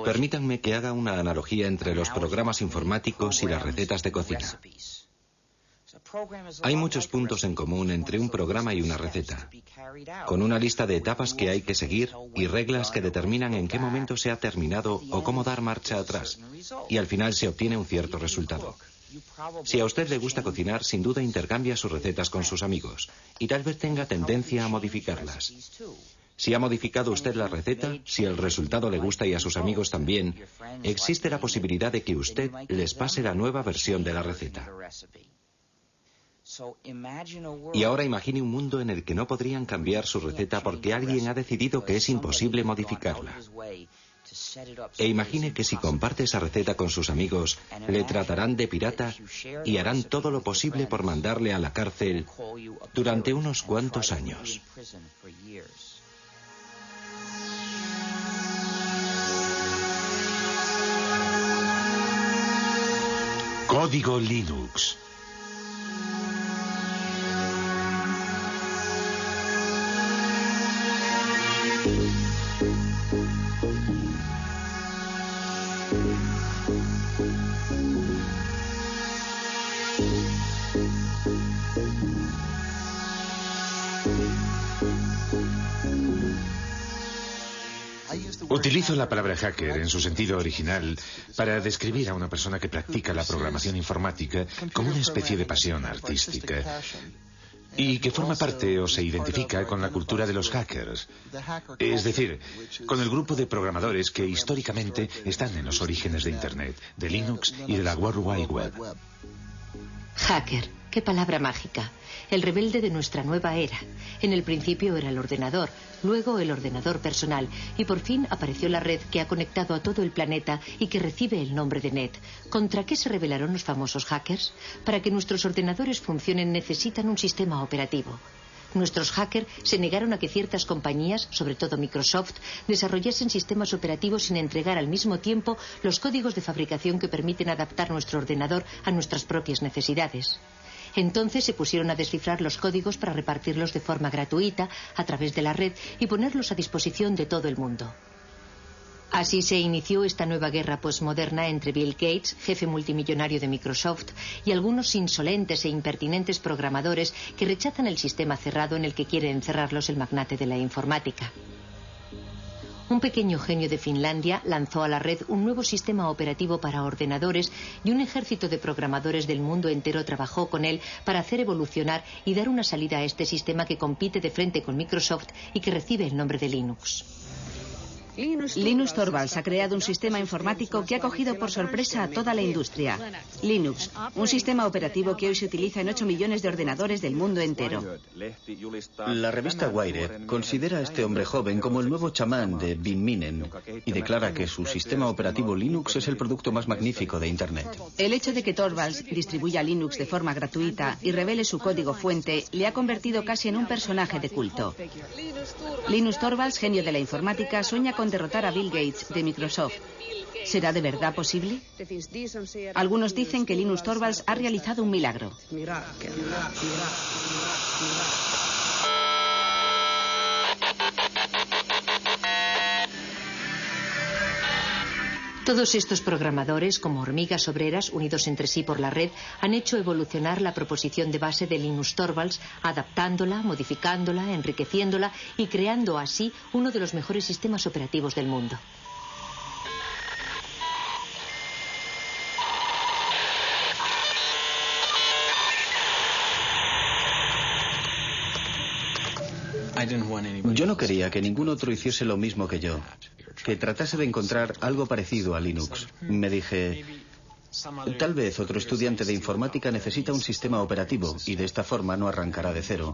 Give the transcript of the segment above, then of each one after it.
Permítanme que haga una analogía entre los programas informáticos y las recetas de cocina. Hay muchos puntos en común entre un programa y una receta, con una lista de etapas que hay que seguir y reglas que determinan en qué momento se ha terminado o cómo dar marcha atrás, y al final se obtiene un cierto resultado. Si a usted le gusta cocinar, sin duda intercambia sus recetas con sus amigos, y tal vez tenga tendencia a modificarlas. Si ha modificado usted la receta, si el resultado le gusta y a sus amigos también, existe la posibilidad de que usted les pase la nueva versión de la receta. Y ahora imagine un mundo en el que no podrían cambiar su receta porque alguien ha decidido que es imposible modificarla. E imagine que si comparte esa receta con sus amigos, le tratarán de pirata y harán todo lo posible por mandarle a la cárcel durante unos cuantos años. Código Linux. Utilizo la palabra hacker en su sentido original para describir a una persona que practica la programación informática como una especie de pasión artística y que forma parte o se identifica con la cultura de los hackers, es decir, con el grupo de programadores que históricamente están en los orígenes de Internet, de Linux y de la World Wide Web. Hacker, qué palabra mágica. El rebelde de nuestra nueva era. En el principio era el ordenador, luego el ordenador personal y por fin apareció la red que ha conectado a todo el planeta y que recibe el nombre de Net. ¿Contra qué se rebelaron los famosos hackers? Para que nuestros ordenadores funcionen necesitan un sistema operativo. Nuestros hackers se negaron a que ciertas compañías, sobre todo Microsoft, desarrollasen sistemas operativos sin entregar al mismo tiempo los códigos de fabricación que permiten adaptar nuestro ordenador a nuestras propias necesidades. Entonces se pusieron a descifrar los códigos para repartirlos de forma gratuita a través de la red y ponerlos a disposición de todo el mundo. Así se inició esta nueva guerra posmoderna entre Bill Gates, jefe multimillonario de Microsoft, y algunos insolentes e impertinentes programadores que rechazan el sistema cerrado en el que quiere encerrarlos el magnate de la informática. Un pequeño genio de Finlandia lanzó a la red un nuevo sistema operativo para ordenadores y un ejército de programadores del mundo entero trabajó con él para hacer evolucionar y dar una salida a este sistema que compite de frente con Microsoft y que recibe el nombre de Linux. Linus Torvalds ha creado un sistema informático que ha cogido por sorpresa a toda la industria. Linux, un sistema operativo que hoy se utiliza en 8 millones de ordenadores del mundo entero. La revista Wired considera a este hombre joven como el nuevo chamán de Bin Minen y declara que su sistema operativo Linux es el producto más magnífico de Internet. El hecho de que Torvalds distribuya Linux de forma gratuita y revele su código fuente le ha convertido casi en un personaje de culto. Linus Torvalds, genio de la informática, sueña con derrotar a Bill Gates de Microsoft. ¿Será de verdad posible? Algunos dicen que Linus Torvalds ha realizado un milagro. Todos estos programadores, como hormigas obreras unidos entre sí por la red, han hecho evolucionar la proposición de base de Linus Torvalds, adaptándola, modificándola, enriqueciéndola y creando así uno de los mejores sistemas operativos del mundo. Yo no quería que ningún otro hiciese lo mismo que yo, que tratase de encontrar algo parecido a Linux. Me dije, tal vez otro estudiante de informática necesita un sistema operativo y de esta forma no arrancará de cero.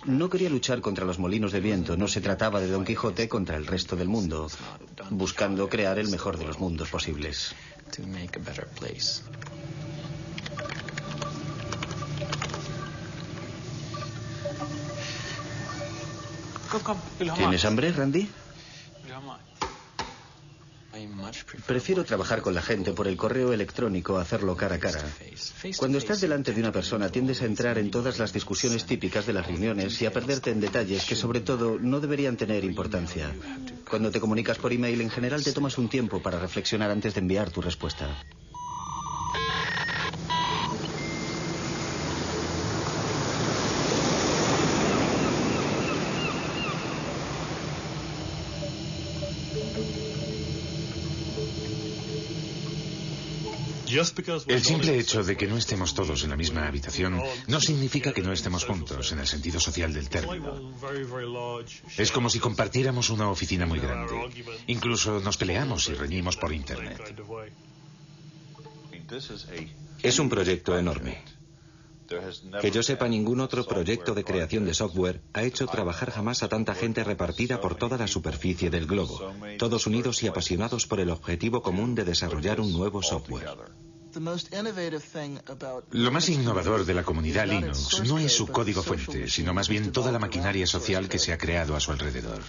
No quería luchar contra los molinos de viento, no se trataba de Don Quijote contra el resto del mundo, buscando crear el mejor de los mundos posibles. ¿Tienes hambre, Randy? Prefiero trabajar con la gente por el correo electrónico a hacerlo cara a cara. Cuando estás delante de una persona tiendes a entrar en todas las discusiones típicas de las reuniones y a perderte en detalles que sobre todo no deberían tener importancia. Cuando te comunicas por email en general te tomas un tiempo para reflexionar antes de enviar tu respuesta. El simple hecho de que no estemos todos en la misma habitación no significa que no estemos juntos en el sentido social del término. Es como si compartiéramos una oficina muy grande. Incluso nos peleamos y reñimos por Internet. Es un proyecto enorme. Que yo sepa, ningún otro proyecto de creación de software ha hecho trabajar jamás a tanta gente repartida por toda la superficie del globo, todos unidos y apasionados por el objetivo común de desarrollar un nuevo software. Lo más innovador de la comunidad Linux no es su código fuente, sino más bien toda la maquinaria social que se ha creado a su alrededor.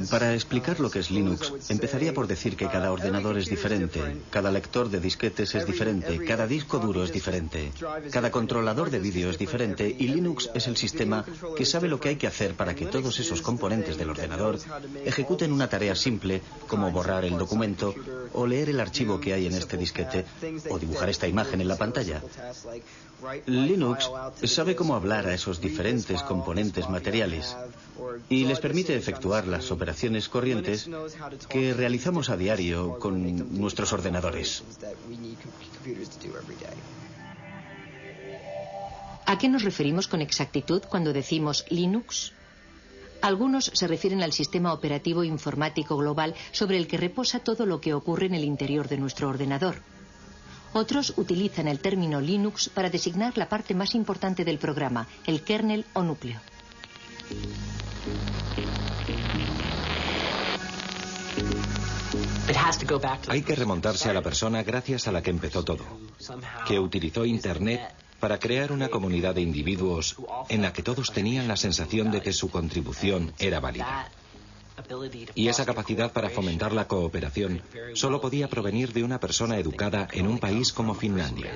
Para explicar lo que es Linux, empezaría por decir que cada ordenador es diferente, cada lector de disquetes es diferente, cada disco duro es diferente, cada controlador de vídeo es diferente y Linux es el sistema que sabe lo que hay que hacer para que todos esos componentes del ordenador ejecuten una tarea simple como borrar el documento o leer el archivo que hay en este disquete o dibujar esta imagen en la pantalla. Linux sabe cómo hablar a esos diferentes componentes materiales y les permite efectuar las operaciones corrientes que realizamos a diario con nuestros ordenadores. ¿A qué nos referimos con exactitud cuando decimos Linux? Algunos se refieren al sistema operativo informático global sobre el que reposa todo lo que ocurre en el interior de nuestro ordenador. Otros utilizan el término Linux para designar la parte más importante del programa, el kernel o núcleo. Hay que remontarse a la persona gracias a la que empezó todo, que utilizó Internet para crear una comunidad de individuos en la que todos tenían la sensación de que su contribución era válida. Y esa capacidad para fomentar la cooperación solo podía provenir de una persona educada en un país como Finlandia.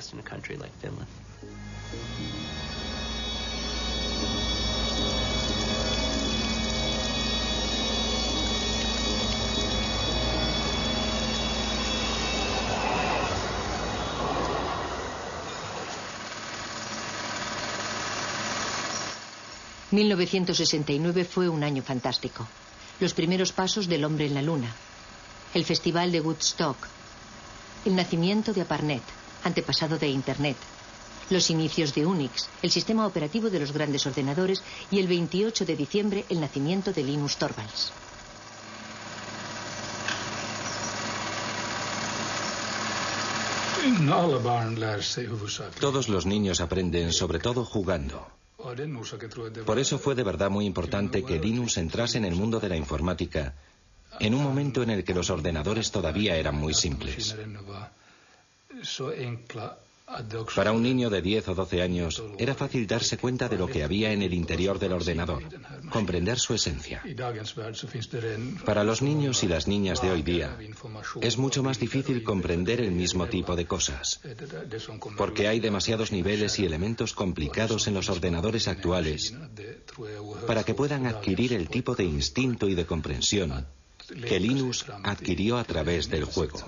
...1969 fue un año fantástico. Los primeros pasos del hombre en la luna, el festival de Woodstock, el nacimiento de ARPANET, antepasado de Internet, los inicios de Unix, el sistema operativo de los grandes ordenadores, y el 28 de diciembre el nacimiento de Linus Torvalds. Todos los niños aprenden, sobre todo jugando. Por eso fue de verdad muy importante que Linus entrase en el mundo de la informática en un momento en el que los ordenadores todavía eran muy simples. Para un niño de 10 o 12 años era fácil darse cuenta de lo que había en el interior del ordenador, comprender su esencia. Para los niños y las niñas de hoy día es mucho más difícil comprender el mismo tipo de cosas, porque hay demasiados niveles y elementos complicados en los ordenadores actuales para que puedan adquirir el tipo de instinto y de comprensión que Linus adquirió a través del juego.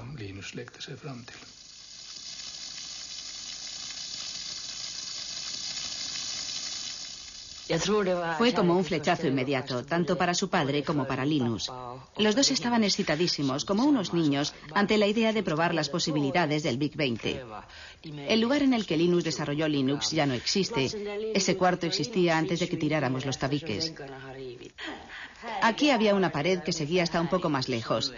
Fue como un flechazo inmediato, tanto para su padre como para Linus. Los dos estaban excitadísimos, como unos niños, ante la idea de probar las posibilidades del Big 20. El lugar en el que Linus desarrolló Linux ya no existe. Ese cuarto existía antes de que tiráramos los tabiques. Aquí había una pared que seguía hasta un poco más lejos.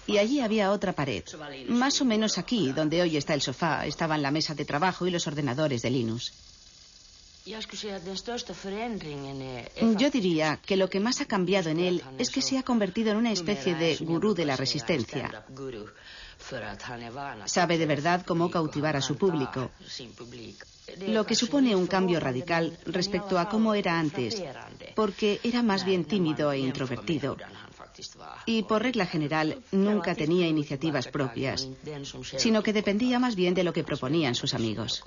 Y allí había otra pared. Más o menos aquí, donde hoy está el sofá, estaban la mesa de trabajo y los ordenadores de Linus. Yo diría que lo que más ha cambiado en él es que se ha convertido en una especie de gurú de la resistencia. Sabe de verdad cómo cautivar a su público, lo que supone un cambio radical respecto a cómo era antes, porque era más bien tímido e introvertido. Y por regla general nunca tenía iniciativas propias, sino que dependía más bien de lo que proponían sus amigos.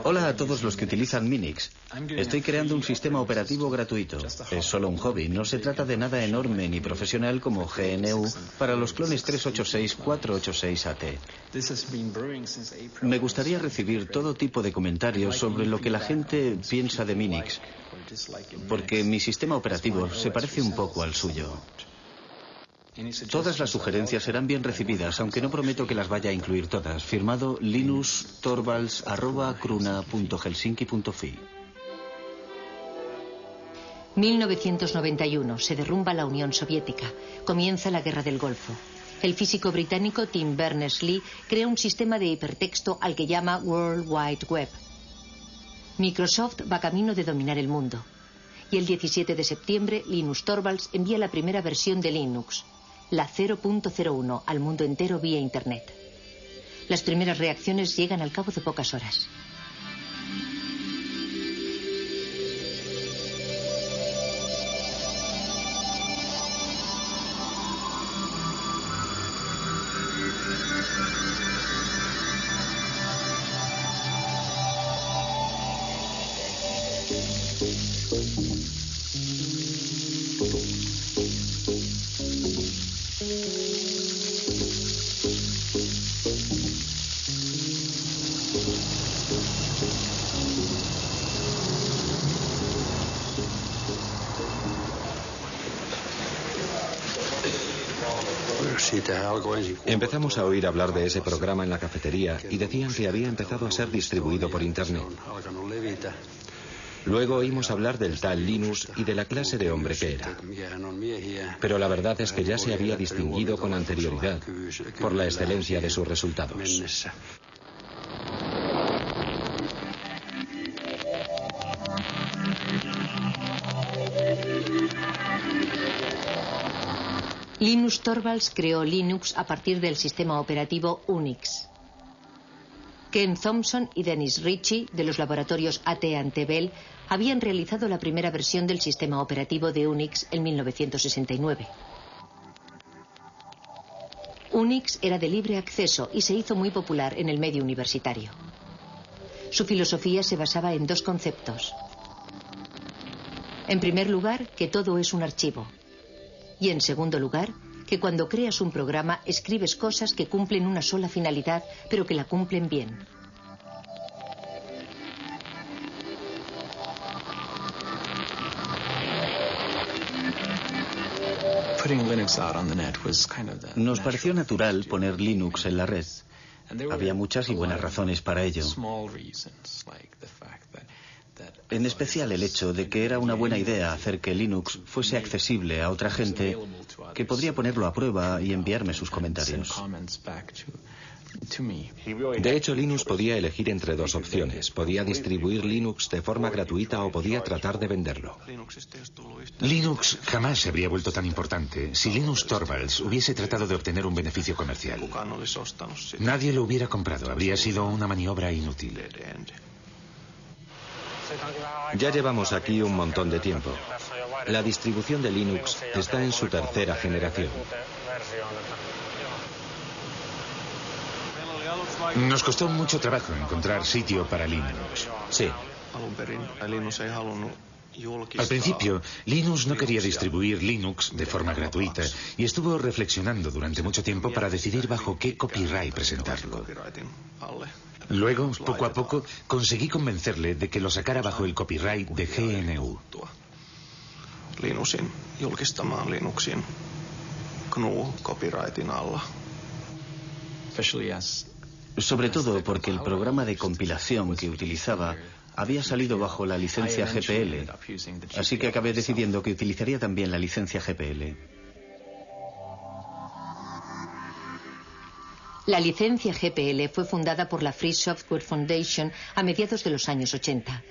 Hola a todos los que utilizan Minix. Estoy creando un sistema operativo gratuito. Es solo un hobby, no se trata de nada enorme ni profesional como GNU para los clones 386-486-AT. Me gustaría recibir todo tipo de comentarios sobre lo que la gente piensa de Minix, porque mi sistema operativo se parece un poco al suyo. Todas las sugerencias serán bien recibidas, aunque no prometo que las vaya a incluir todas. Firmado linustorvalds@cruna.helsinki.fi. 1991. Se derrumba la Unión Soviética. Comienza la Guerra del Golfo. El físico británico Tim Berners-Lee crea un sistema de hipertexto al que llama World Wide Web. Microsoft va camino de dominar el mundo. Y el 17 de septiembre, Linus Torvalds envía la primera versión de Linux, la 0.01, al mundo entero vía Internet. Las primeras reacciones llegan al cabo de pocas horas. Empezamos a oír hablar de ese programa en la cafetería y decían que había empezado a ser distribuido por Internet. Luego oímos hablar del tal Linus y de la clase de hombre que era. Pero la verdad es que ya se había distinguido con anterioridad por la excelencia de sus resultados. Linus Torvalds creó Linux a partir del sistema operativo Unix. Ken Thompson y Dennis Ritchie, de los laboratorios AT&T Bell, habían realizado la primera versión del sistema operativo de Unix en 1969. Unix era de libre acceso y se hizo muy popular en el medio universitario. Su filosofía se basaba en dos conceptos. En primer lugar, que todo es un archivo. Y en segundo lugar, que cuando creas un programa escribes cosas que cumplen una sola finalidad, pero que la cumplen bien. Nos pareció natural poner Linux en la red. Había muchas y buenas razones para ello. En especial el hecho de que era una buena idea hacer que Linux fuese accesible a otra gente que podría ponerlo a prueba y enviarme sus comentarios. De hecho, Linus podía elegir entre dos opciones. Podía distribuir Linux de forma gratuita o podía tratar de venderlo. Linux jamás se habría vuelto tan importante si Linus Torvalds hubiese tratado de obtener un beneficio comercial. Nadie lo hubiera comprado. Habría sido una maniobra inútil. Ya llevamos aquí un montón de tiempo. La distribución de Linux está en su tercera generación. Nos costó mucho trabajo encontrar sitio para Linux. Sí. Al principio, Linus no quería distribuir Linux de forma gratuita y estuvo reflexionando durante mucho tiempo para decidir bajo qué copyright presentarlo. Luego, poco a poco, conseguí convencerle de que lo sacara bajo el copyright de GNU. Linusin julkistamaan Linuxin GNU-copyrightin alla. Sobre todo porque el programa de compilación que utilizaba había salido bajo la licencia GPL, así que acabé decidiendo que utilizaría también la licencia GPL. La licencia GPL fue fundada por la Free Software Foundation a mediados de los años 80.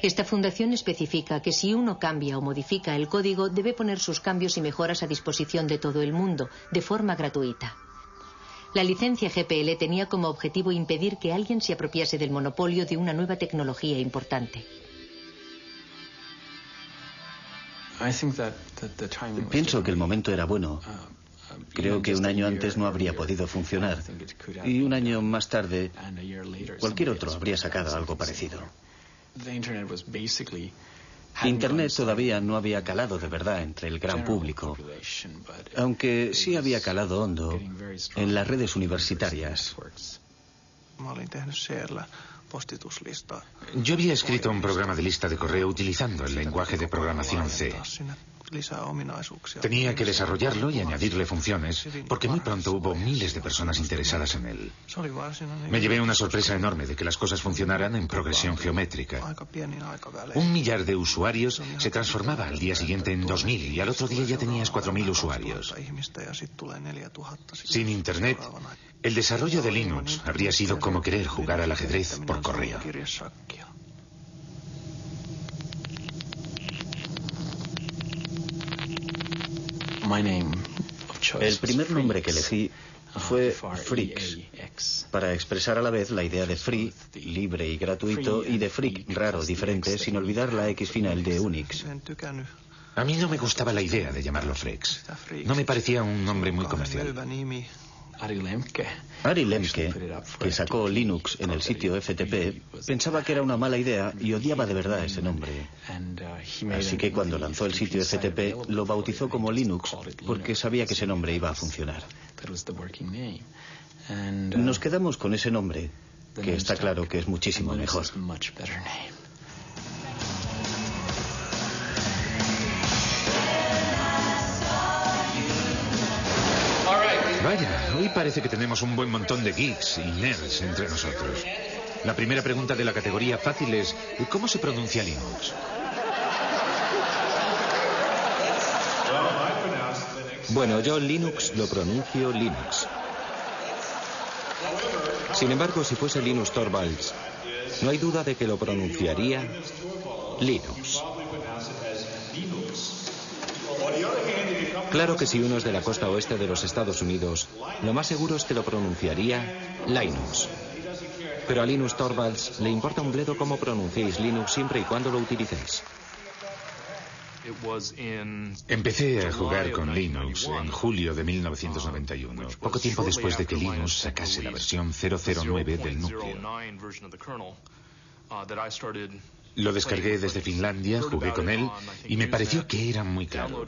Esta fundación especifica que si uno cambia o modifica el código, debe poner sus cambios y mejoras a disposición de todo el mundo, de forma gratuita. La licencia GPL tenía como objetivo impedir que alguien se apropiase del monopolio de una nueva tecnología importante. Pienso que el momento era bueno. Creo que un año antes no habría podido funcionar. Y un año más tarde, cualquier otro habría sacado algo parecido. Internet todavía no había calado de verdad entre el gran público, aunque sí había calado hondo en las redes universitarias. Yo había escrito un programa de lista de correo utilizando el lenguaje de programación C. Tenía que desarrollarlo y añadirle funciones, porque muy pronto hubo miles de personas interesadas en él. Me llevé una sorpresa enorme de que las cosas funcionaran en progresión geométrica. 1 millar de usuarios se transformaba al día siguiente en 2000 y al otro día ya tenías 4000 usuarios. Sin Internet, el desarrollo de Linux habría sido como querer jugar al ajedrez por correo. El primer nombre que elegí fue Freaks, para expresar a la vez la idea de free, libre y gratuito, y de freak, raro, diferente, sin olvidar la X final de Unix. A mí no me gustaba la idea de llamarlo Freaks. No me parecía un nombre muy comercial. Ari Lemke, que sacó Linux en el sitio FTP, pensaba que era una mala idea y odiaba de verdad ese nombre. Así que cuando lanzó el sitio FTP lo bautizó como Linux porque sabía que ese nombre iba a funcionar. Nos quedamos con ese nombre, que está claro que es muchísimo mejor. Vaya, hoy parece que tenemos un buen montón de geeks y nerds entre nosotros. La primera pregunta de la categoría fácil es, ¿cómo se pronuncia Linux? Bueno, yo Linux lo pronuncio Linux. Sin embargo, si fuese Linus Torvalds, no hay duda de que lo pronunciaría Linux. Claro que si uno es de la costa oeste de los Estados Unidos, lo más seguro es que lo pronunciaría Linux. Pero a Linus Torvalds le importa un bledo cómo pronunciéis Linux siempre y cuando lo utilicéis. Empecé a jugar con Linux en julio de 1991, poco tiempo después de que Linux sacase la versión 009 del núcleo. Lo descargué desde Finlandia, jugué con él y me pareció que era muy caro.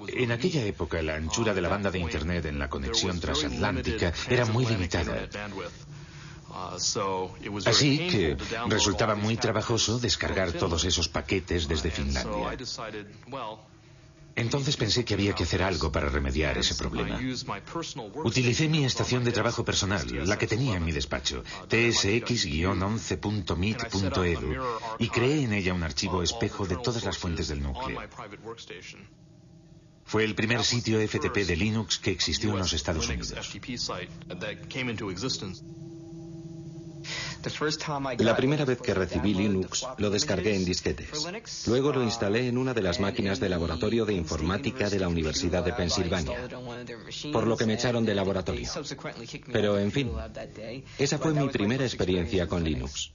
En aquella época la anchura de la banda de Internet en la conexión transatlántica era muy limitada. Así que resultaba muy trabajoso descargar todos esos paquetes desde Finlandia. Entonces pensé que había que hacer algo para remediar ese problema. Utilicé mi estación de trabajo personal, la que tenía en mi despacho, tsx-11.meet.edu, y creé en ella un archivo espejo de todas las fuentes del núcleo. Fue el primer sitio FTP de Linux que existió en los Estados Unidos. La primera vez que recibí Linux lo descargué en disquetes. Luego lo instalé en una de las máquinas de laboratorio de informática de la Universidad de Pensilvania, por lo que me echaron del laboratorio. Pero, en fin, esa fue mi primera experiencia con Linux.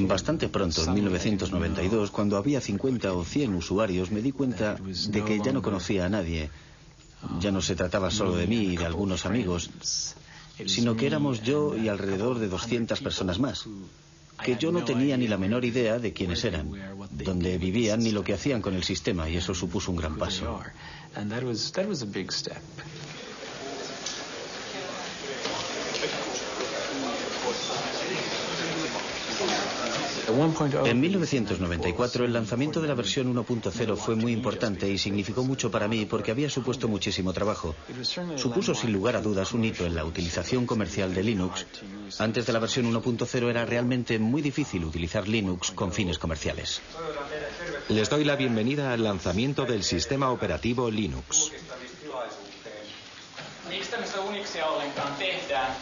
Bastante pronto, en 1992, cuando había 50 o 100 usuarios, me di cuenta de que ya no conocía a nadie. Ya no se trataba solo de mí y de algunos amigos, sino que éramos yo y alrededor de 200 personas más, que yo no tenía ni la menor idea de quiénes eran, dónde vivían ni lo que hacían con el sistema, y eso supuso un gran paso. En 1994 el lanzamiento de la versión 1.0 fue muy importante y significó mucho para mí porque había supuesto muchísimo trabajo. Supuso sin lugar a dudas un hito en la utilización comercial de Linux. Antes de la versión 1.0 era realmente muy difícil utilizar Linux con fines comerciales. Les doy la bienvenida al lanzamiento del sistema operativo Linux.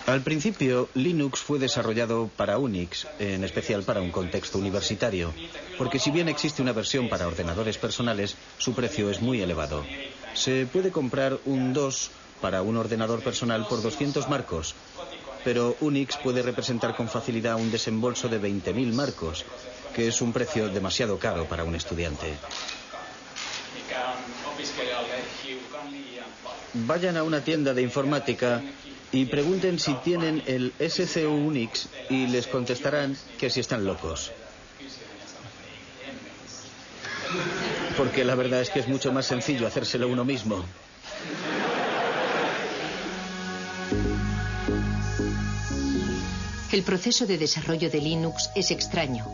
Al principio, Linux fue desarrollado para Unix, en especial para un contexto universitario, porque si bien existe una versión para ordenadores personales, su precio es muy elevado. Se puede comprar un DOS para un ordenador personal por 200 marcos, pero Unix puede representar con facilidad un desembolso de 20.000 marcos, que es un precio demasiado caro para un estudiante. Vayan a una tienda de informática y pregunten si tienen el SCU Unix y les contestarán que si están locos. Porque la verdad es que es mucho más sencillo hacérselo uno mismo. El proceso de desarrollo de Linux es extraño.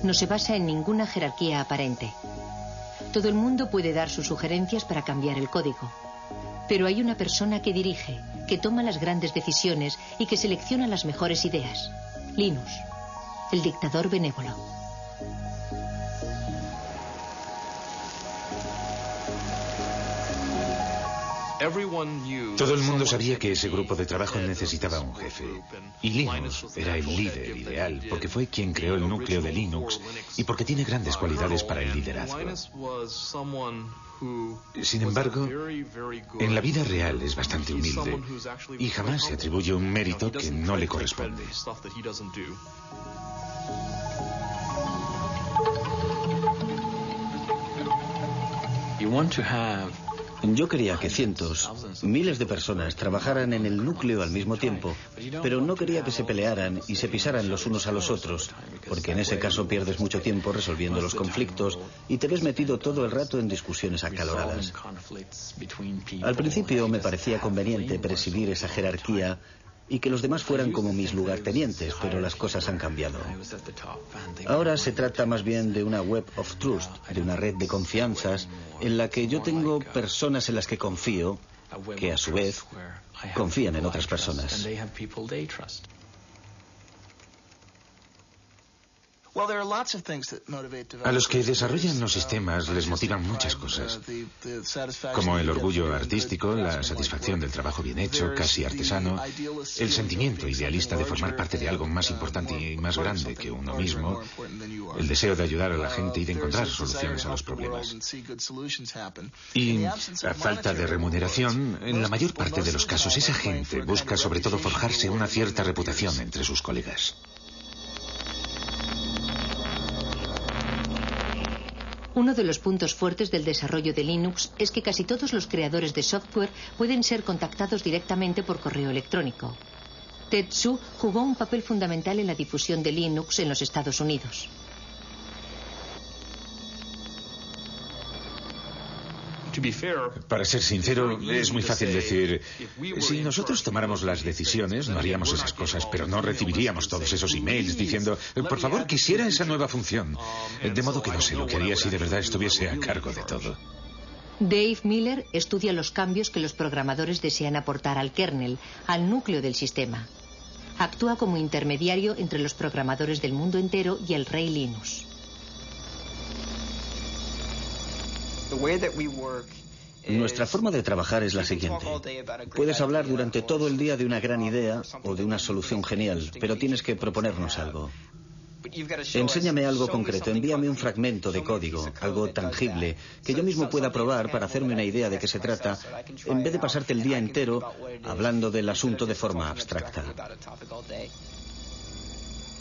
No se basa en ninguna jerarquía aparente. Todo el mundo puede dar sus sugerencias para cambiar el código. Pero hay una persona que dirige, que toma las grandes decisiones y que selecciona las mejores ideas. Linus, el dictador benévolo. Todo el mundo sabía que ese grupo de trabajo necesitaba un jefe. Y Linus era el líder ideal, porque fue quien creó el núcleo de Linux y porque tiene grandes cualidades para el liderazgo. Sin embargo, en la vida real es bastante humilde y jamás se atribuye un mérito que no le corresponde. Yo quería que cientos, miles de personas trabajaran en el núcleo al mismo tiempo, pero no quería que se pelearan y se pisaran los unos a los otros, porque en ese caso pierdes mucho tiempo resolviendo los conflictos y te ves metido todo el rato en discusiones acaloradas. Al principio me parecía conveniente presidir esa jerarquía y que los demás fueran como mis lugartenientes, pero las cosas han cambiado. Ahora se trata más bien de una web of trust, de una red de confianzas en la que yo tengo personas en las que confío, que a su vez confían en otras personas. A los que desarrollan los sistemas les motivan muchas cosas, como el orgullo artístico, la satisfacción del trabajo bien hecho, casi artesano, el sentimiento idealista de formar parte de algo más importante y más grande que uno mismo, el deseo de ayudar a la gente y de encontrar soluciones a los problemas. Y a falta de remuneración, en la mayor parte de los casos esa gente busca sobre todo forjarse una cierta reputación entre sus colegas. Uno de los puntos fuertes del desarrollo de Linux es que casi todos los creadores de software pueden ser contactados directamente por correo electrónico. Tetsu jugó un papel fundamental en la difusión de Linux en los Estados Unidos. Para ser sincero, es muy fácil decir, si nosotros tomáramos las decisiones, no haríamos esas cosas, pero no recibiríamos todos esos emails diciendo, por favor, quisiera esa nueva función. De modo que no sé lo que haría si de verdad estuviese a cargo de todo. Dave Miller estudia los cambios que los programadores desean aportar al kernel, al núcleo del sistema. Actúa como intermediario entre los programadores del mundo entero y el rey Linus. Nuestra forma de trabajar es la siguiente. Puedes hablar durante todo el día de una gran idea o de una solución genial, pero tienes que proponernos algo. Enséñame algo concreto, envíame un fragmento de código, algo tangible, que yo mismo pueda probar para hacerme una idea de qué se trata, en vez de pasarte el día entero hablando del asunto de forma abstracta.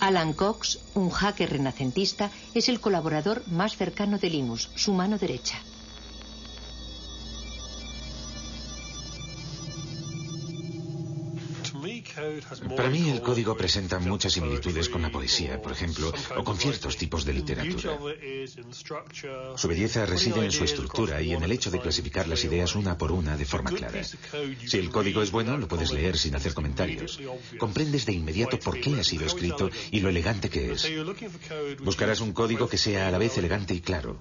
Alan Cox, un hacker renacentista, es el colaborador más cercano de Linus, su mano derecha. Para mí el código presenta muchas similitudes con la poesía, por ejemplo, o con ciertos tipos de literatura. Su belleza reside en su estructura y en el hecho de clasificar las ideas una por una de forma clara. Si el código es bueno, lo puedes leer sin hacer comentarios. Comprendes de inmediato por qué ha sido escrito y lo elegante que es. Buscarás un código que sea a la vez elegante y claro,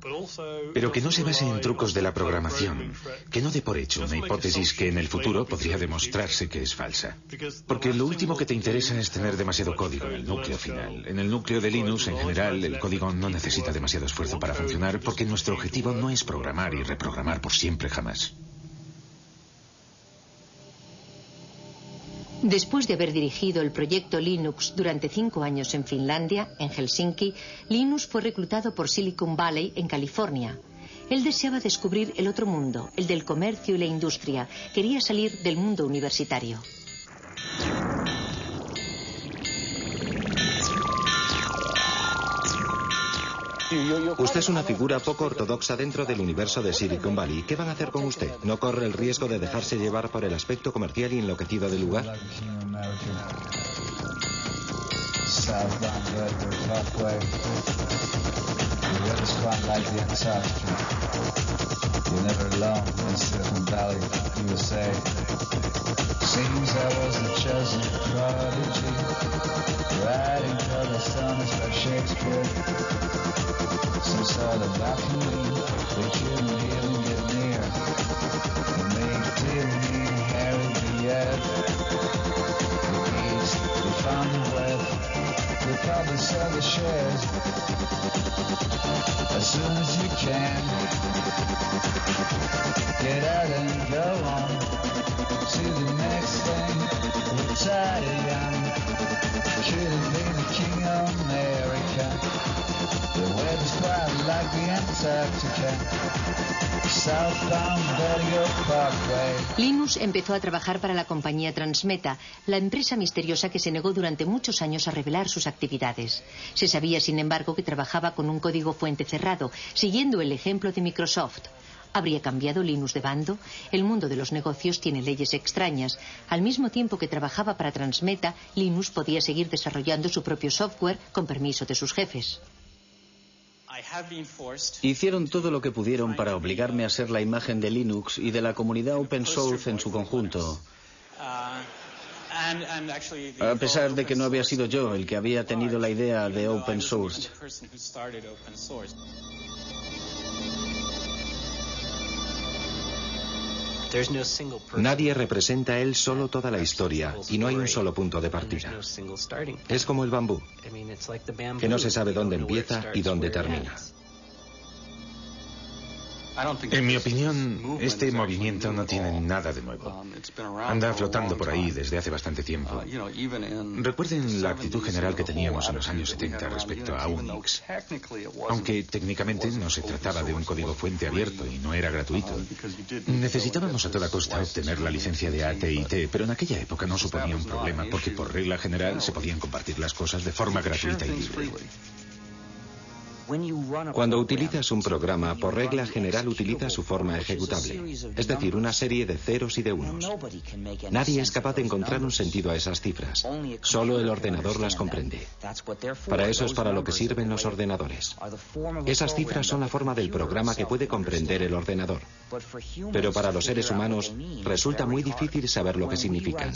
pero que no se base en trucos de la programación, que no dé por hecho una hipótesis que en el futuro podría demostrarse que es falsa. Porque lo último que te interesa es tener demasiado código en el núcleo final. En el núcleo de Linux, en general, el código no necesita demasiado esfuerzo para funcionar porque nuestro objetivo no es programar y reprogramar por siempre jamás. Después de haber dirigido el proyecto Linux durante 5 años en Finlandia, en Helsinki, Linus fue reclutado por Silicon Valley, en California. Él deseaba descubrir el otro mundo, el del comercio y la industria. Quería salir del mundo universitario. Usted es una figura poco ortodoxa dentro del universo de Silicon Valley. ¿Qué van a hacer con usted? ¿No corre el riesgo de dejarse llevar por el aspecto comercial y enloquecido del lugar? Seems I was the chosen prodigy, right until the sun is like Shakespeare. Some sort of alchemy, they couldn't even get near. And they didn't even Harry the Ed. The East, they found the web, they probably sell the shares as soon as you can. Get out and go on to the next thing. We're tired of young. Could have been the king of America. The weather's quite like the Antarctica. Southbound Bellevue Parkway. Linus empezó a trabajar para la compañía Transmeta, la empresa misteriosa que se negó durante muchos años a revelar sus actividades. Se sabía, sin embargo, que trabajaba con un código fuente cerrado, siguiendo el ejemplo de Microsoft. ¿Habría cambiado Linus de bando? El mundo de los negocios tiene leyes extrañas. Al mismo tiempo que trabajaba para Transmeta, Linus podía seguir desarrollando su propio software con permiso de sus jefes. Hicieron todo lo que pudieron para obligarme a ser la imagen de Linux y de la comunidad open source en su conjunto. A pesar de que no había sido yo el que había tenido la idea de open source. Nadie representa él solo toda la historia y no hay un solo punto de partida. Es como el bambú, que no se sabe dónde empieza y dónde termina. En mi opinión, este movimiento no tiene nada de nuevo. Anda flotando por ahí desde hace bastante tiempo. Recuerden la actitud general que teníamos en los años 70 respecto a Unix. Aunque técnicamente no se trataba de un código fuente abierto y no era gratuito. Necesitábamos a toda costa obtener la licencia de AT&T, pero en aquella época no suponía un problema porque por regla general se podían compartir las cosas de forma gratuita y libre. Cuando utilizas un programa, por regla general utiliza su forma ejecutable, es decir, una serie de ceros y de unos. Nadie es capaz de encontrar un sentido a esas cifras. Solo el ordenador las comprende. Para eso es para lo que sirven los ordenadores. Esas cifras son la forma del programa que puede comprender el ordenador. Pero para los seres humanos resulta muy difícil saber lo que significan.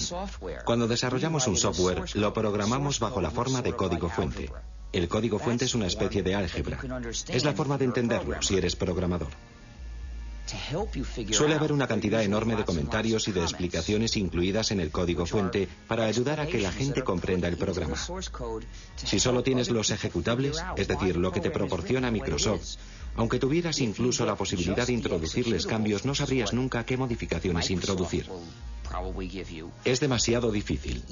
Cuando desarrollamos un software, lo programamos bajo la forma de código fuente. El código fuente es una especie de álgebra. Es la forma de entenderlo si eres programador. Suele haber una cantidad enorme de comentarios y de explicaciones incluidas en el código fuente para ayudar a que la gente comprenda el programa. Si solo tienes los ejecutables, es decir, lo que te proporciona Microsoft, aunque tuvieras incluso la posibilidad de introducirles cambios, no sabrías nunca qué modificaciones introducir. Es demasiado difícil.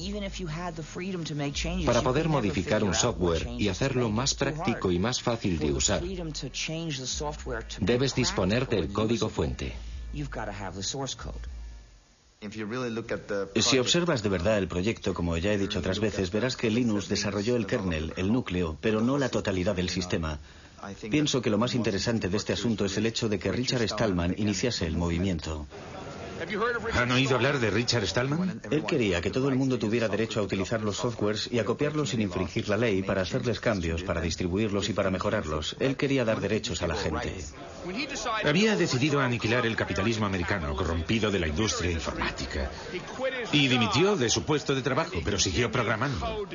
Para poder modificar un software y hacerlo más práctico y más fácil de usar, debes disponer del código fuente. Si observas de verdad el proyecto, como ya he dicho otras veces, verás que Linus desarrolló el kernel, el núcleo, pero no la totalidad del sistema. Pienso que lo más interesante de este asunto es el hecho de que Richard Stallman iniciase el movimiento. ¿Han oído hablar de Richard Stallman? Él quería que todo el mundo tuviera derecho a utilizar los softwares y a copiarlos sin infringir la ley, para hacerles cambios, para distribuirlos y para mejorarlos. Él quería dar derechos a la gente. Había decidido aniquilar el capitalismo americano corrompido de la industria informática. Y dimitió de su puesto de trabajo, pero siguió programando.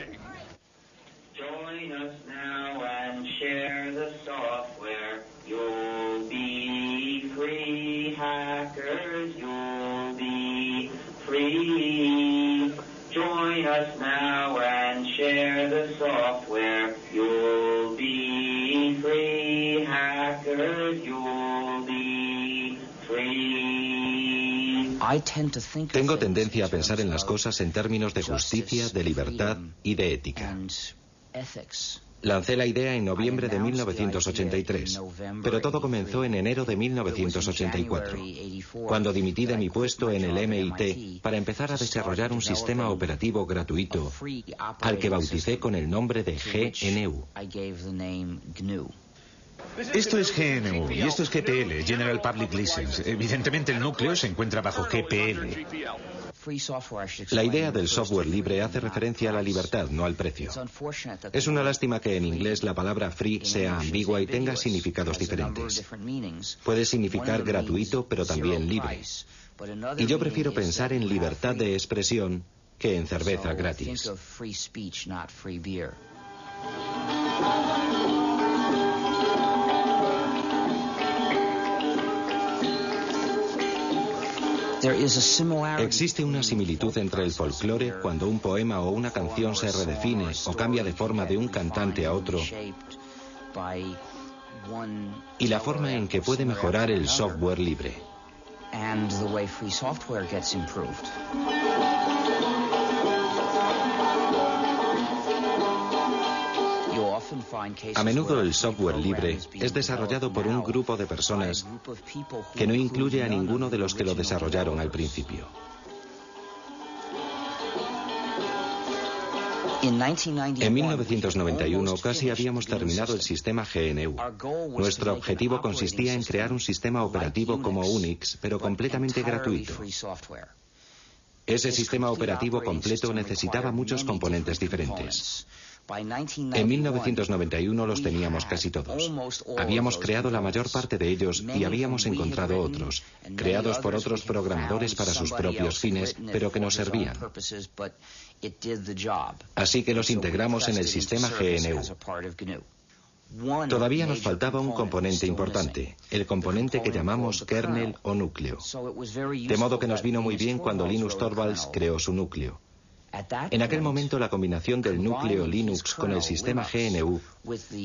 Join us now and share the software. You'll be free, hackers. You'll be free. Tengo tendencia a pensar en las cosas en términos de justicia, de libertad y de ética. Lancé la idea en noviembre de 1983, pero todo comenzó en enero de 1984, cuando dimití de mi puesto en el MIT para empezar a desarrollar un sistema operativo gratuito, al que bauticé con el nombre de GNU. Esto es GNU y esto es GPL, General Public License. Evidentemente el núcleo se encuentra bajo GPL. La idea del software libre hace referencia a la libertad, no al precio. Es una lástima que en inglés la palabra free sea ambigua y tenga significados diferentes. Puede significar gratuito, pero también libre. Y yo prefiero pensar en libertad de expresión que en cerveza gratis. Existe una similitud entre el folclore cuando un poema o una canción se redefine o cambia de forma de un cantante a otro y la forma en que puede mejorar el software libre. A menudo el software libre es desarrollado por un grupo de personas que no incluye a ninguno de los que lo desarrollaron al principio. En 1991 casi habíamos terminado el sistema GNU. Nuestro objetivo consistía en crear un sistema operativo como Unix, pero completamente gratuito. Ese sistema operativo completo necesitaba muchos componentes diferentes. En 1991 los teníamos casi todos. Habíamos creado la mayor parte de ellos y habíamos encontrado otros, creados por otros programadores para sus propios fines, pero que nos servían. Así que los integramos en el sistema GNU. Todavía nos faltaba un componente importante, el componente que llamamos kernel o núcleo. De modo que nos vino muy bien cuando Linus Torvalds creó su núcleo. En aquel momento la combinación del núcleo Linux con el sistema GNU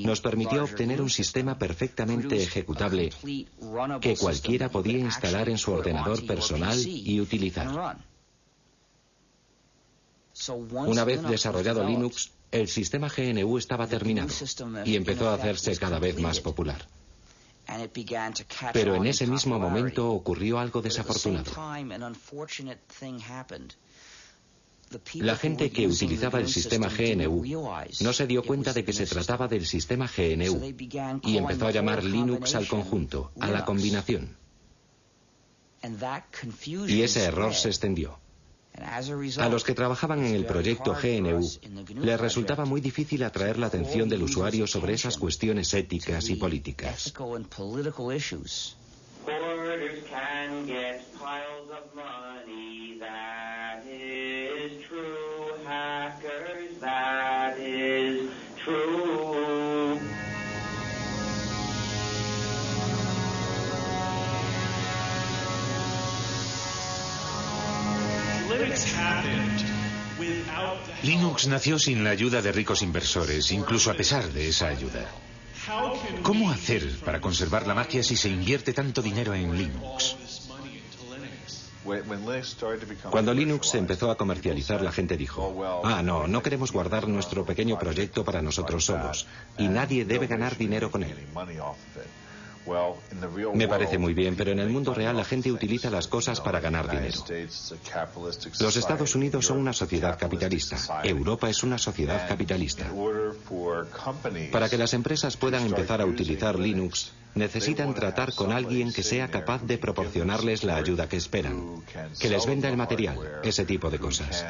nos permitió obtener un sistema perfectamente ejecutable que cualquiera podía instalar en su ordenador personal y utilizar. Una vez desarrollado Linux, el sistema GNU estaba terminado y empezó a hacerse cada vez más popular. Pero en ese mismo momento ocurrió algo desafortunado. La gente que utilizaba el sistema GNU no se dio cuenta de que se trataba del sistema GNU y empezó a llamar Linux al conjunto, a la combinación. Y ese error se extendió. A los que trabajaban en el proyecto GNU les resultaba muy difícil atraer la atención del usuario sobre esas cuestiones éticas y políticas. Linux nació sin la ayuda de ricos inversores, incluso a pesar de esa ayuda. ¿Cómo hacer para conservar la magia si se invierte tanto dinero en Linux? Cuando Linux se empezó a comercializar, la gente dijo, no queremos guardar nuestro pequeño proyecto para nosotros solos, y nadie debe ganar dinero con él. Me parece muy bien, pero en el mundo real la gente utiliza las cosas para ganar dinero. Los Estados Unidos son una sociedad capitalista. Europa es una sociedad capitalista. Para que las empresas puedan empezar a utilizar Linux, necesitan tratar con alguien que sea capaz de proporcionarles la ayuda que esperan, que les venda el material, ese tipo de cosas.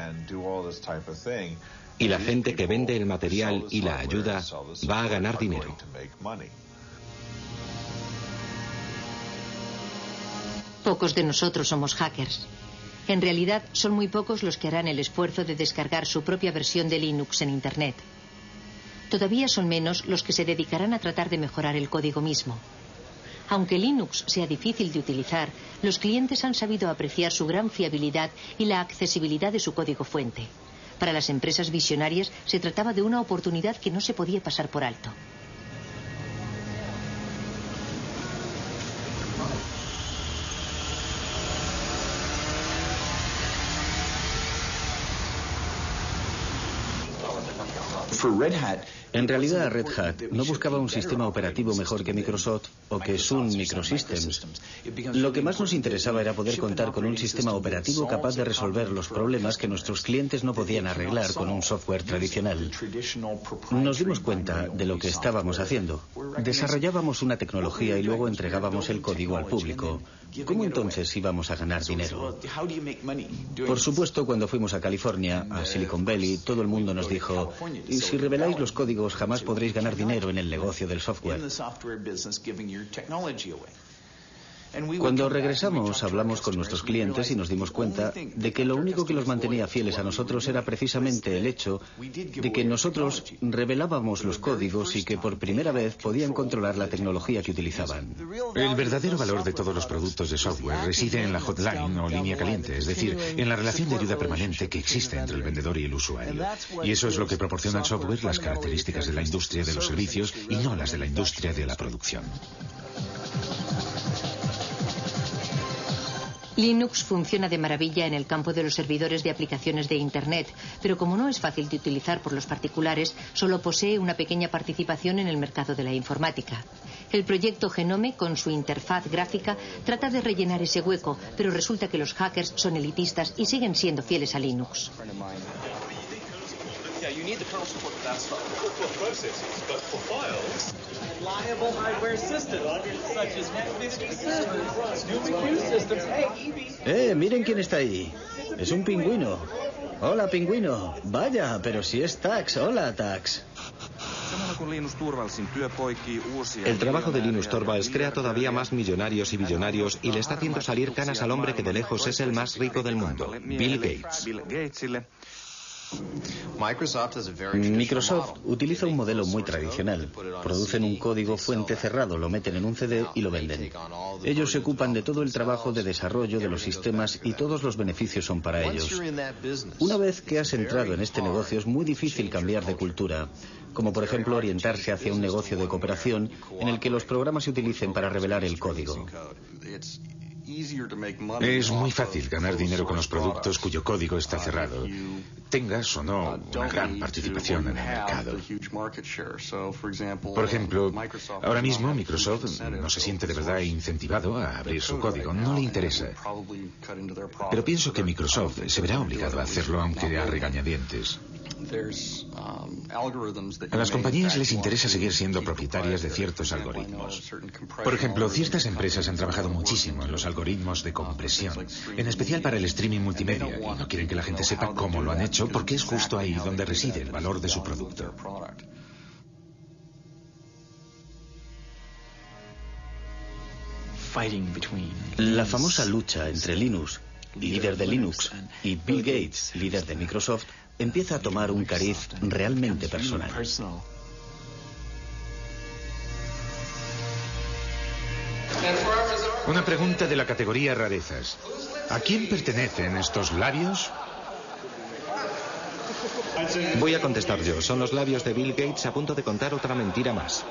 Y la gente que vende el material y la ayuda va a ganar dinero. Pocos de nosotros somos hackers. En realidad, son muy pocos los que harán el esfuerzo de descargar su propia versión de Linux en Internet. Todavía son menos los que se dedicarán a tratar de mejorar el código mismo. Aunque Linux sea difícil de utilizar, los clientes han sabido apreciar su gran fiabilidad y la accesibilidad de su código fuente. Para las empresas visionarias se trataba de una oportunidad que no se podía pasar por alto. En realidad, Red Hat no buscaba un sistema operativo mejor que Microsoft o que Sun Microsystems. Lo que más nos interesaba era poder contar con un sistema operativo capaz de resolver los problemas que nuestros clientes no podían arreglar con un software tradicional. Nos dimos cuenta de lo que estábamos haciendo. Desarrollábamos una tecnología y luego entregábamos el código al público. ¿Cómo entonces íbamos a ganar dinero? Por supuesto, cuando fuimos a California, a Silicon Valley, todo el mundo nos dijo: y si reveláis los códigos, jamás podréis ganar dinero en el negocio del software. Cuando regresamos, hablamos con nuestros clientes y nos dimos cuenta de que lo único que los mantenía fieles a nosotros era precisamente el hecho de que nosotros revelábamos los códigos y que por primera vez podían controlar la tecnología que utilizaban. El verdadero valor de todos los productos de software reside en la hotline o línea caliente, es decir, en la relación de ayuda permanente que existe entre el vendedor y el usuario. Y eso es lo que proporciona el software las características de la industria de los servicios y no las de la industria de la producción. Linux funciona de maravilla en el campo de los servidores de aplicaciones de Internet, pero como no es fácil de utilizar por los particulares, solo posee una pequeña participación en el mercado de la informática. El proyecto Genome, con su interfaz gráfica, trata de rellenar ese hueco, pero resulta que los hackers son elitistas y siguen siendo fieles a Linux. Miren quién está ahí. Es un pingüino. Hola, pingüino. Vaya, pero si es Tax. Hola, Tax. El trabajo de Linus Torvalds crea todavía más millonarios y billonarios y le está haciendo salir canas al hombre que de lejos es el más rico del mundo, Bill Gates. Microsoft utiliza un modelo muy tradicional. Producen un código fuente cerrado, lo meten en un CD y lo venden. Ellos se ocupan de todo el trabajo de desarrollo de los sistemas y todos los beneficios son para ellos. Una vez que has entrado en este negocio es muy difícil cambiar de cultura, como por ejemplo orientarse hacia un negocio de cooperación en el que los programas se utilicen para revelar el código. Es muy fácil ganar dinero con los productos cuyo código está cerrado, tengas o no una gran participación en el mercado. Por ejemplo, ahora mismo Microsoft no se siente de verdad incentivado a abrir su código, no le interesa. Pero pienso que Microsoft se verá obligado a hacerlo aunque a regañadientes. A las compañías les interesa seguir siendo propietarias de ciertos algoritmos. Por ejemplo, ciertas empresas han trabajado muchísimo en los algoritmos de compresión, en especial para el streaming multimedia, y no quieren que la gente sepa cómo lo han hecho porque es justo ahí donde reside el valor de su producto. La famosa lucha entre Linus, líder de Linux, y Bill Gates, líder de Microsoft, empieza a tomar un cariz realmente personal. Una pregunta de la categoría rarezas. ¿A quién pertenecen estos labios? Voy a contestar yo. Son los labios de Bill Gates a punto de contar otra mentira más.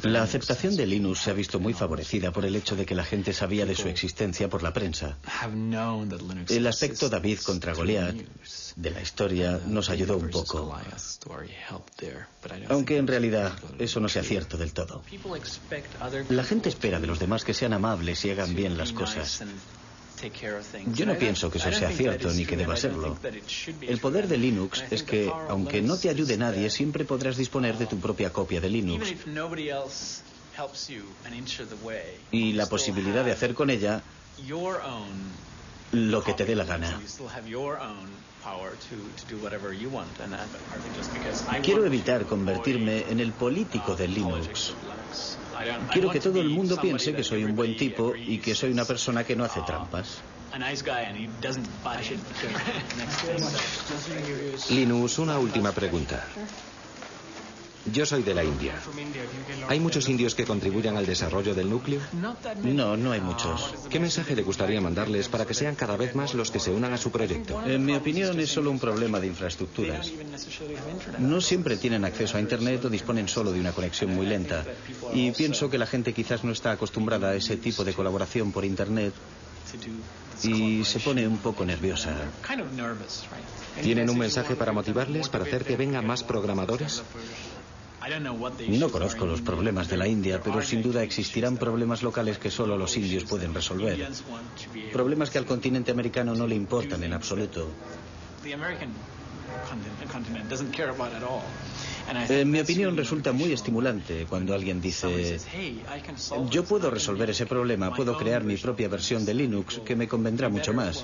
La aceptación de Linux se ha visto muy favorecida por el hecho de que la gente sabía de su existencia por la prensa. El aspecto David contra Goliat de la historia nos ayudó un poco, aunque en realidad eso no sea cierto del todo. La gente espera de los demás que sean amables y hagan bien las cosas. Yo no pienso que eso sea cierto ni que deba serlo. El poder de Linux es que, aunque no te ayude nadie, siempre podrás disponer de tu propia copia de Linux. Y la posibilidad de hacer con ella lo que te dé la gana. Quiero evitar convertirme en el político de Linux. Quiero que todo el mundo piense que soy un buen tipo y que soy una persona que no hace trampas. Linus, una última pregunta. Yo soy de la India. ¿Hay muchos indios que contribuyan al desarrollo del núcleo? No, no hay muchos. ¿Qué mensaje le gustaría mandarles para que sean cada vez más los que se unan a su proyecto? En mi opinión es solo un problema de infraestructuras. No siempre tienen acceso a Internet o disponen solo de una conexión muy lenta. Y pienso que la gente quizás no está acostumbrada a ese tipo de colaboración por Internet y se pone un poco nerviosa. ¿Tienen un mensaje para motivarles, para hacer que vengan más programadores? No conozco los problemas de la India, pero sin duda existirán problemas locales que solo los indios pueden resolver. Problemas que al continente americano no le importan en absoluto. En mi opinión resulta muy estimulante cuando alguien dice: yo puedo resolver ese problema, puedo crear mi propia versión de Linux que me convendrá mucho más.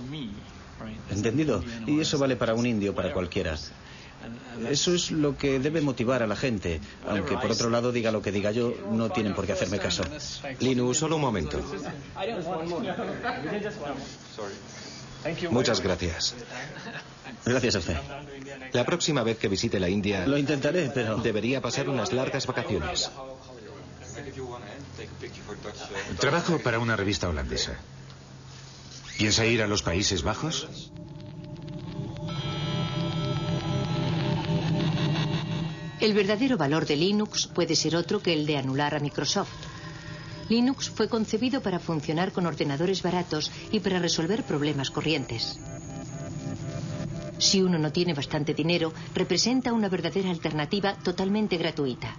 ¿Entendido? Y eso vale para un indio, para cualquiera. Eso es lo que debe motivar a la gente, aunque por otro lado diga lo que diga yo, no tienen por qué hacerme caso. Linus, solo un momento. Muchas gracias. Gracias a usted. La próxima vez que visite la India... Lo intentaré, pero... debería pasar unas largas vacaciones. Trabajo para una revista holandesa. ¿Piensa ir a los Países Bajos? El verdadero valor de Linux puede ser otro que el de anular a Microsoft. Linux fue concebido para funcionar con ordenadores baratos y para resolver problemas corrientes. Si uno no tiene bastante dinero, representa una verdadera alternativa totalmente gratuita.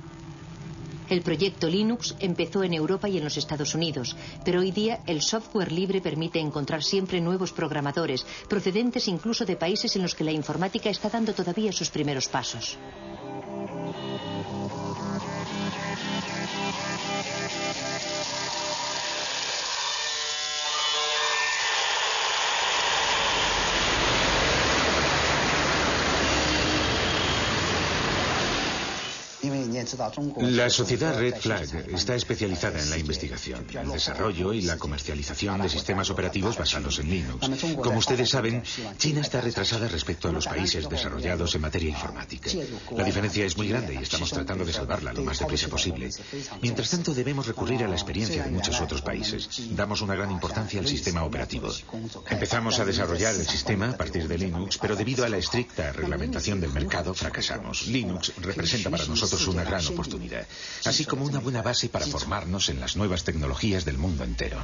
El proyecto Linux empezó en Europa y en los Estados Unidos, pero hoy día el software libre permite encontrar siempre nuevos programadores, procedentes incluso de países en los que la informática está dando todavía sus primeros pasos. La sociedad Red Flag está especializada en la investigación, el desarrollo y la comercialización de sistemas operativos basados en Linux. Como ustedes saben, China está retrasada respecto a los países desarrollados en materia informática. La diferencia es muy grande y estamos tratando de salvarla lo más deprisa posible. Mientras tanto, debemos recurrir a la experiencia de muchos otros países. Damos una gran importancia al sistema operativo. Empezamos a desarrollar el sistema a partir de Linux, pero debido a la estricta reglamentación del mercado, fracasamos. Linux representa para nosotros una gran oportunidad, así como una buena base para formarnos en las nuevas tecnologías del mundo entero.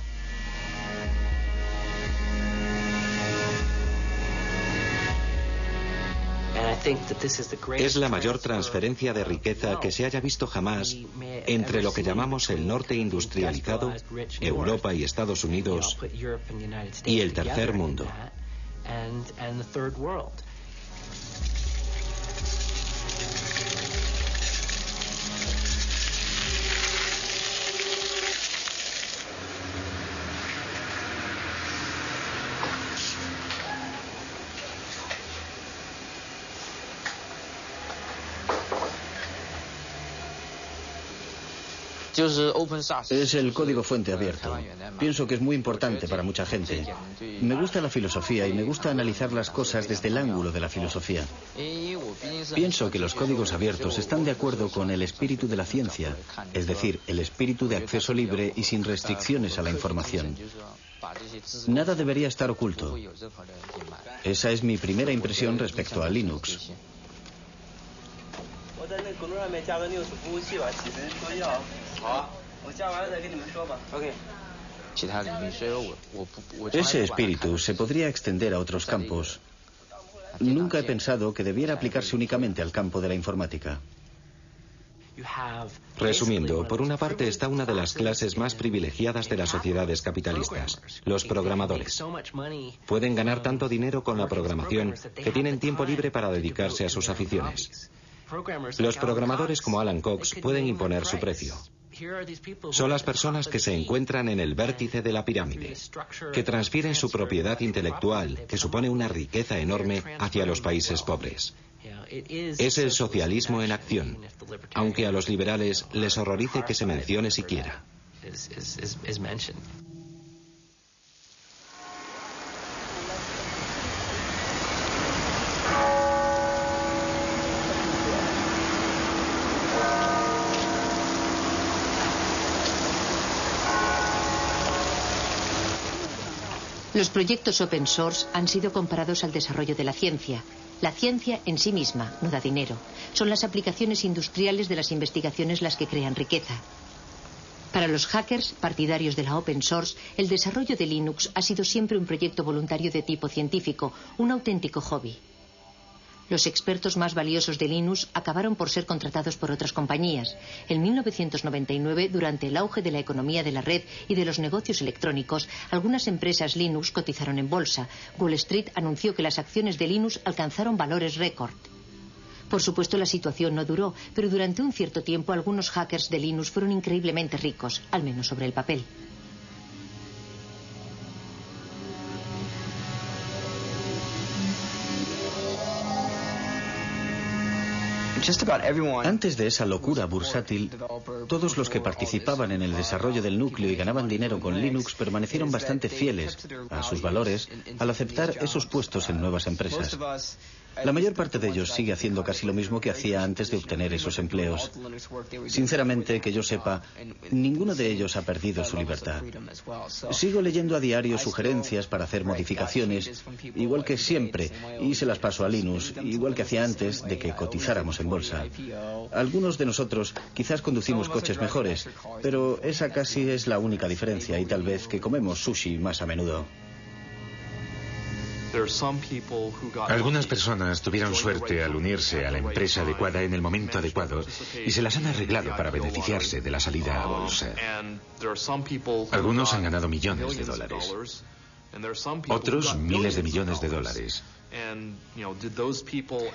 Es la mayor transferencia de riqueza que se haya visto jamás entre lo que llamamos el norte industrializado, Europa y Estados Unidos, y el tercer mundo. Es el código fuente abierto. Pienso que es muy importante para mucha gente. Me gusta la filosofía y me gusta analizar las cosas desde el ángulo de la filosofía. Pienso que los códigos abiertos están de acuerdo con el espíritu de la ciencia, es decir, el espíritu de acceso libre y sin restricciones a la información. Nada debería estar oculto. Esa es mi primera impresión respecto a Linux. Ese espíritu se podría extender a otros campos. Nunca he pensado que debiera aplicarse únicamente al campo de la informática. Resumiendo, por una parte está una de las clases más privilegiadas de las sociedades capitalistas, los programadores. Pueden ganar tanto dinero con la programación que tienen tiempo libre para dedicarse a sus aficiones. Los programadores como Alan Cox pueden imponer su precio. Son las personas que se encuentran en el vértice de la pirámide, que transfieren su propiedad intelectual, que supone una riqueza enorme, hacia los países pobres. Es el socialismo en acción, aunque a los liberales les horrorice que se mencione siquiera. Los proyectos open source han sido comparados al desarrollo de la ciencia. La ciencia en sí misma no da dinero. Son las aplicaciones industriales de las investigaciones las que crean riqueza. Para los hackers, partidarios de la open source, el desarrollo de Linux ha sido siempre un proyecto voluntario de tipo científico, un auténtico hobby. Los expertos más valiosos de Linux acabaron por ser contratados por otras compañías. En 1999, durante el auge de la economía de la red y de los negocios electrónicos, algunas empresas Linux cotizaron en bolsa. Wall Street anunció que las acciones de Linux alcanzaron valores récord. Por supuesto, la situación no duró, pero durante un cierto tiempo algunos hackers de Linux fueron increíblemente ricos, al menos sobre el papel. Antes de esa locura bursátil, todos los que participaban en el desarrollo del núcleo y ganaban dinero con Linux permanecieron bastante fieles a sus valores al aceptar esos puestos en nuevas empresas. La mayor parte de ellos sigue haciendo casi lo mismo que hacía antes de obtener esos empleos. Sinceramente, que yo sepa, ninguno de ellos ha perdido su libertad. Sigo leyendo a diario sugerencias para hacer modificaciones, igual que siempre, y se las paso a Linux, igual que hacía antes de que cotizáramos en bolsa. Algunos de nosotros quizás conducimos coches mejores, pero esa casi es la única diferencia, y tal vez que comemos sushi más a menudo. Algunas personas tuvieron suerte al unirse a la empresa adecuada en el momento adecuado y se las han arreglado para beneficiarse de la salida a bolsa. Algunos han ganado millones de dólares, otros miles de millones de dólares.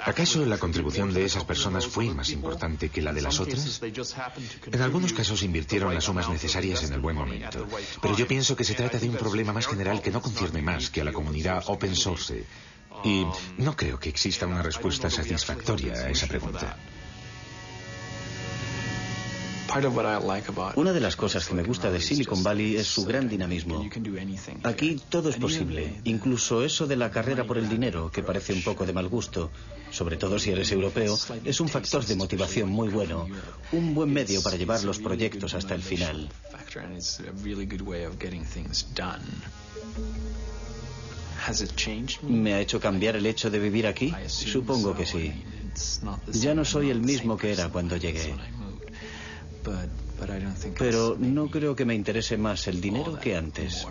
¿Acaso la contribución de esas personas fue más importante que la de las otras? En algunos casos invirtieron las sumas necesarias en el buen momento, pero yo pienso que se trata de un problema más general que no concierne más que a la comunidad open source, y no creo que exista una respuesta satisfactoria a esa pregunta. Una de las cosas que me gusta de Silicon Valley es su gran dinamismo. Aquí todo es posible, incluso eso de la carrera por el dinero, que parece un poco de mal gusto, sobre todo si eres europeo, es un factor de motivación muy bueno, un buen medio para llevar los proyectos hasta el final. ¿Me ha hecho cambiar el hecho de vivir aquí? Supongo que sí. Ya no soy el mismo que era cuando llegué. Pero no creo que me interese más el dinero que antes.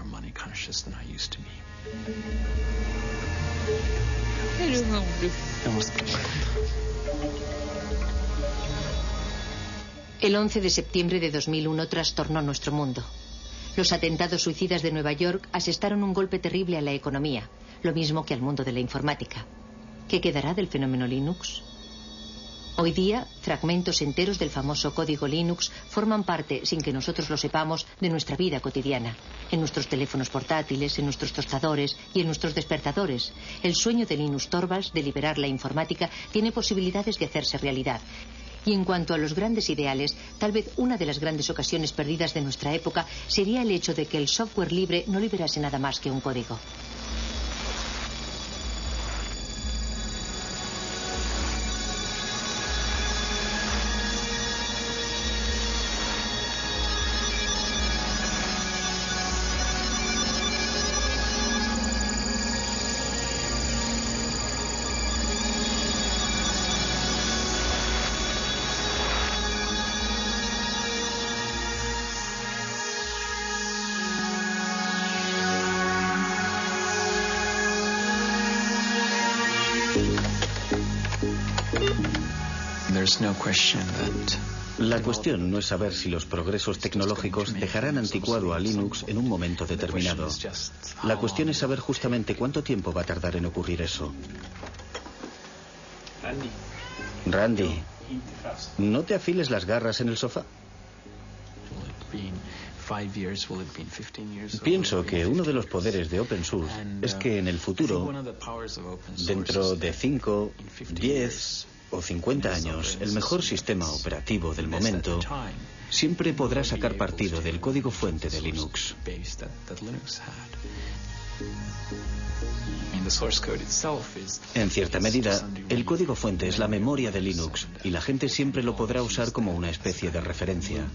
El 11 de septiembre de 2001 trastornó nuestro mundo. Los atentados suicidas de Nueva York asestaron un golpe terrible a la economía, lo mismo que al mundo de la informática. ¿Qué quedará del fenómeno Linux? Hoy día, fragmentos enteros del famoso código Linux forman parte, sin que nosotros lo sepamos, de nuestra vida cotidiana. En nuestros teléfonos portátiles, en nuestros tostadores y en nuestros despertadores. El sueño de Linus Torvalds de liberar la informática tiene posibilidades de hacerse realidad. Y en cuanto a los grandes ideales, tal vez una de las grandes ocasiones perdidas de nuestra época sería el hecho de que el software libre no liberase nada más que un código. La cuestión no es saber si los progresos tecnológicos dejarán anticuado a Linux en un momento determinado. La cuestión es saber justamente cuánto tiempo va a tardar en ocurrir eso. Randy, ¿no te afiles las garras en el sofá? Pienso que uno de los poderes de open source es que en el futuro, dentro de 5, 10 o 50 años, el mejor sistema operativo del momento siempre podrá sacar partido del código fuente de Linux. En cierta medida, el código fuente es la memoria de Linux y la gente siempre lo podrá usar como una especie de referencia.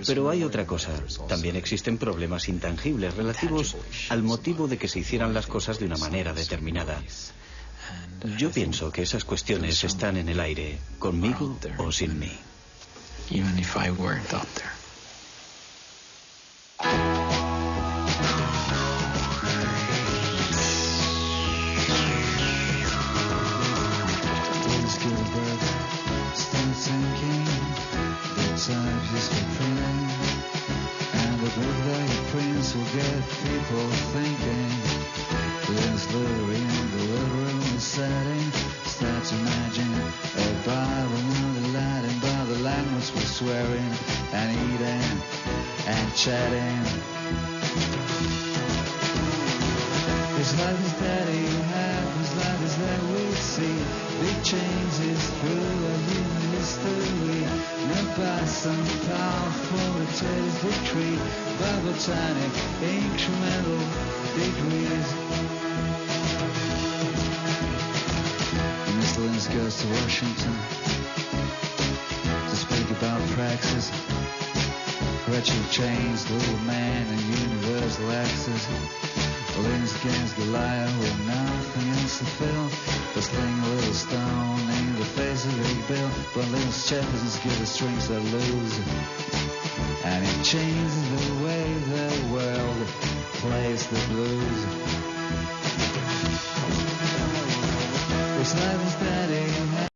Pero hay otra cosa. También existen problemas intangibles relativos al motivo de que se hicieran las cosas de una manera determinada. Yo pienso que esas cuestiones están en el aire, conmigo o sin mí. is for printing, and the book that he prints will get people thinking. There's literary in the living room setting. Start to imagine a Bible, not Latin, but the language we're swearing and eating and chatting. His life is that he had, his life is that we see. Big changes through a human history, not by some powerful latest victory, by botanic incremental degrees. Mr. Linus goes to Washington to speak about praxis. Gretchen chains, little man, and universal access. Linus against Goliath with nothing else to fill, but sling a little stone in the face of Big Bill. But Linus Jefferson's give the strings that lose, and it changes the way the world plays the blues. His life is that